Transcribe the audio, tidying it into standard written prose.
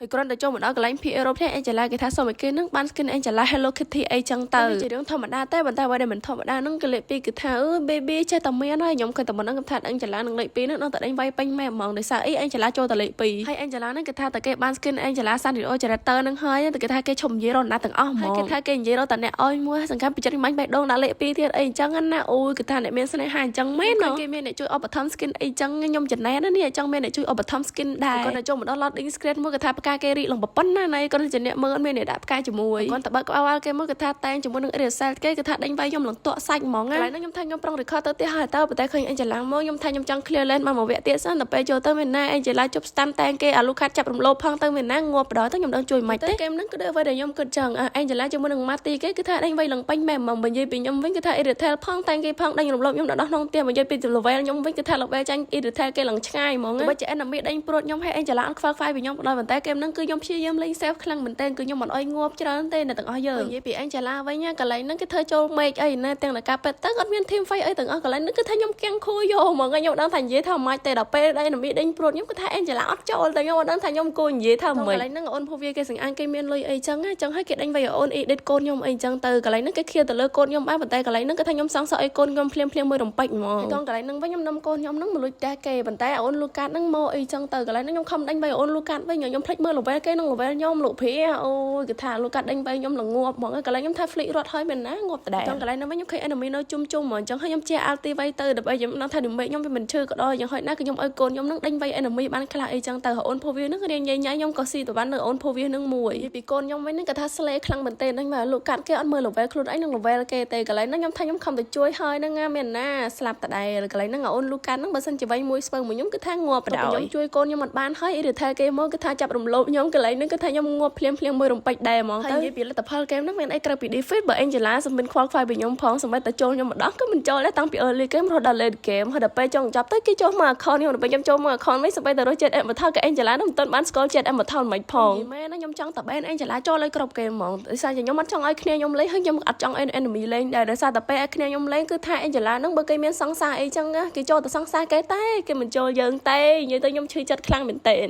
ហើយគ្រាន់តែចូលមកដល់កន្លែង PA ផ្ទះ Angela គេថាសូមឲ្យគេនឹងបាន skin Angela Hello Kitty អីចឹងទៅជារឿងធម្មតាតែប៉ុន្តែអ្វីដែលមិនធម្មតាហ្នឹងគឺលេខ2គឺថាbaby ចេះតែមានហើយខ្ញុំឃើញតែមិនដឹងថា Angela នឹងលេខ2ហ្នឹងដល់តែដេញវាយពេញម៉ែហ្មងដោយសារអី Angela ចូលតែលេខ2ហើយ Angela ហ្នឹងគេថាតែគេបាន skin Angela Sanrio Character ហ្នឹងហើយតែគេថាគេឈប់និយាយរកណាទាំងអស់ហ្មងហើយគេថាគេនិយាយរកតែអ្នកអុយមួយសង្កាត់ពីចិត្តមាញ់បេះដូងដាក់លេខ2ទៀតអីអញ្ចឹងណាអូយគេថាអ្នកមានស្នេហាអញ្ចឹងមែនណាគេមានអ្នកជួយឧបត្ថម្ភ skin អីចឹងខ្ញុំចំណែនណានេះអញ្ចឹងមានអ្នកជួយឧបត្ថម្ភ skin ដែរគាត់ទៅចូលមកដល់ loading screen មួយគេថាផ្កាគេរីកឡើងប៉ុណ្ណាណៃគាត់ជាអ្នកមើលមានអ្នកដាក់ផ្កាជាមួយគាត់ទៅបើកក្បាលគេមួយគេថាតែងជាមួយនឹង Ariel គេគេថាដេញវាយខ្ញុំឡើងតក់សាច់ហ្មងណាខ្ញុំថាខ្ញុំប្រុង record ទៅទៀតហើយតើប៉ុន្តែឃើញ Angela មកខ្ញុំថាខ្ញុំចង់ clear lane មកវគ្គទៀតសិនតែពេលចូលទៅមានណា Angela ជប់ស្តាំតែងគេអាលូខាត់ចាប់រំលោភផងទៅមានណាងាប់បដទៅខ្ញុំដឹងជួយមិនទេគេមិនគឺអ្វីដែលខ្ញុំគិតចឹង Angela ជាមួយនឹង Mati គេគឺថាដេញវាយឡើងពេញម៉ែហ្មងបើនិយាយពីខ្ញុំវិញគឺថា Ariel ផងតែងគេផងដេញរំលោភខ្ញុំដល់ក្នុងផ្ទះបើនិយាយពី level ខ្ញុំវិញគឺថា level ចាញ់ Ariel គេឡើងឆ្ងាយហ្មងបើជា enemy ដេញព្រួតខ្ញុំហើយ Angela អត់ខ្វល់ខ្វាយពីខ្ញុំដល់ប៉ុន្តែគេមិនគឺខ្ញុំព្យាយាមលេង self ខ្លាំងមែនតើគឺខ្ញុំមិនអុយងាប់ច្រើនទេអ្នកទាំងអស់យើងនិយាយពី Angela វិញកន្លែងហ្នឹងគេធ្វើចូល make អីណាទាំងតែការពេតទៅអត់មាន team fight អីទាំងអស់កន្លែងហ្នឹងគឺថាខ្ញុំគៀងខួរយកហ្មងខ្ញុំដឹងថានិយាយថាមិនទេដល់ពេល enemy ដេញព្រួតខ្ញុំគឺថា Angela អត់ចូលតែខ្ញុំអត់ដឹងថាខ្ញុំគួរនិយាយថាមិនកន្លែងហ្នឹងអូនភូវាគេសង្អានគេមានលុយអីចឹងចឹងហើយគេដេញវាយអូន edit កូនខ្ញុំអីចឹងទៅកន្លែងហ្នឹងគេឃ្លាទៅលើកូនខ្ញុំបានប៉ុន្តែកន្លែងហ្នឹងគឺថាខ្ញុំសង្ស័យឲ្យកូនខ្ញុំភ្លាមមួយរំពេចហ្មងហើយកន្លែងហ្នឹងវិញខ្ញុំនាំកូនខ្ញុំហ្នឹងមកលួចផ្ទះគេប៉ុន្តែអូនលូកាតហ្នឹងមកអីចឹងទៅកន្លែងហ្នឹងខ្ញុំខំដេញវាយអូនលូកាតវិញខ្ញុំភ្លេចមើល level គេនឹង level ខ្ញុំលោកព្រាអូយគេថាលូកាតដេញវាយខ្ញុំល្ងាប់ហ្មងកន្លែងខ្ញុំថា flick រត់ហើយមែនណាងាប់ដដែលកន្លែងហ្នឹងវិញខ្ញុំឃើញ enemy នៅជុំហ្មងអញ្ចឹងហើយខ្ញុំជា ulti វាយទៅដើម្បីខ្ញុំដឹងថា damage ខ្ញុំវាមិនឈឺក៏ដោយយ៉ាងហោចណាស់គឺខ្ញុំឲ្យកូនខ្ញុំហ្នឹងដេញវាយ enemy បានខ្លះអីចឹងទៅអូនភូវាហ្នឹងរៀងញ៉ៃញ៉ៃខ្ញុំក៏ស៊ីទៅបាននៅអូនភូវាហ្នឹងមួយពីកូនខ្ញុំវិញហ្នឹងគេថា slay ខ្លាំងមែនទេហ្នឹងមកលូកាតគេអត់មើល level ខ្លួនឯងនឹង level គេទេកន្លែងហ្នឹងខ្ញុំថាខ្ញុំខំទៅជួយហើយហ្នឹងមែនណាស្លាប់ដដែលកន្លែងហ្នឹងអូនលូកាតហ្នឹងបើសិនជាវាយមួយស្ពើមួយខ្ញុំគឺថាងាប់បដ ខ្ញុំជួយកូនខ្ញុំអត់បានហើយឬថាគេមកគឺថាចាប់រំលោភខ្ញុំកន្លែងហ្នឹងគឺថាខ្ញុំងាប់ភ្លាមមួយរំពេចដែរហ្មងទៅនិយាយពីលទ្ធផលហ្គេមហ្នឹងមានអីក្រៅពី defeat បើ Angela សំមិនខ្វល់ខ្វាយពីខ្ញុំផងសម្រាប់តែចូលខ្ញុំម្ដងគឺមិនចូលដែរតាំងពី early game រហូតដល់ late game ហើយដល់ពេលចង់ចាប់ទៅគេចូលមក account ខ្ញុំដល់ពេលខ្ញុំចូលមក account វិញសម្រាប់តែរកចិត្ត Avatar ក៏ Angela នឹងមិនទាន់បានស្គាល់ចិត្ត Avatar មិនផងមែនណាខ្ញុំចង់តែ ban Angela ចូលឲ្យគ្រប់ game ហ្មងដោយសារខ្ញុំអត់ចង់ឲ្យគ្នាខ្ញុំលេងហើយខ្ញុំអត់ចង់ឲ្យ enemy លេងដែរដោយសារតែពេលឲ្យគ្នាខ្ញុំលេងគឺថា Angela នឹងបើគេមានសង្សារអីចឹងគេចូលទៅសង្សារគេតែគេមិនចូលយើងទេនិយាយទៅខ្ញុំឈឺចិត្តខ្លាំងមែនទែន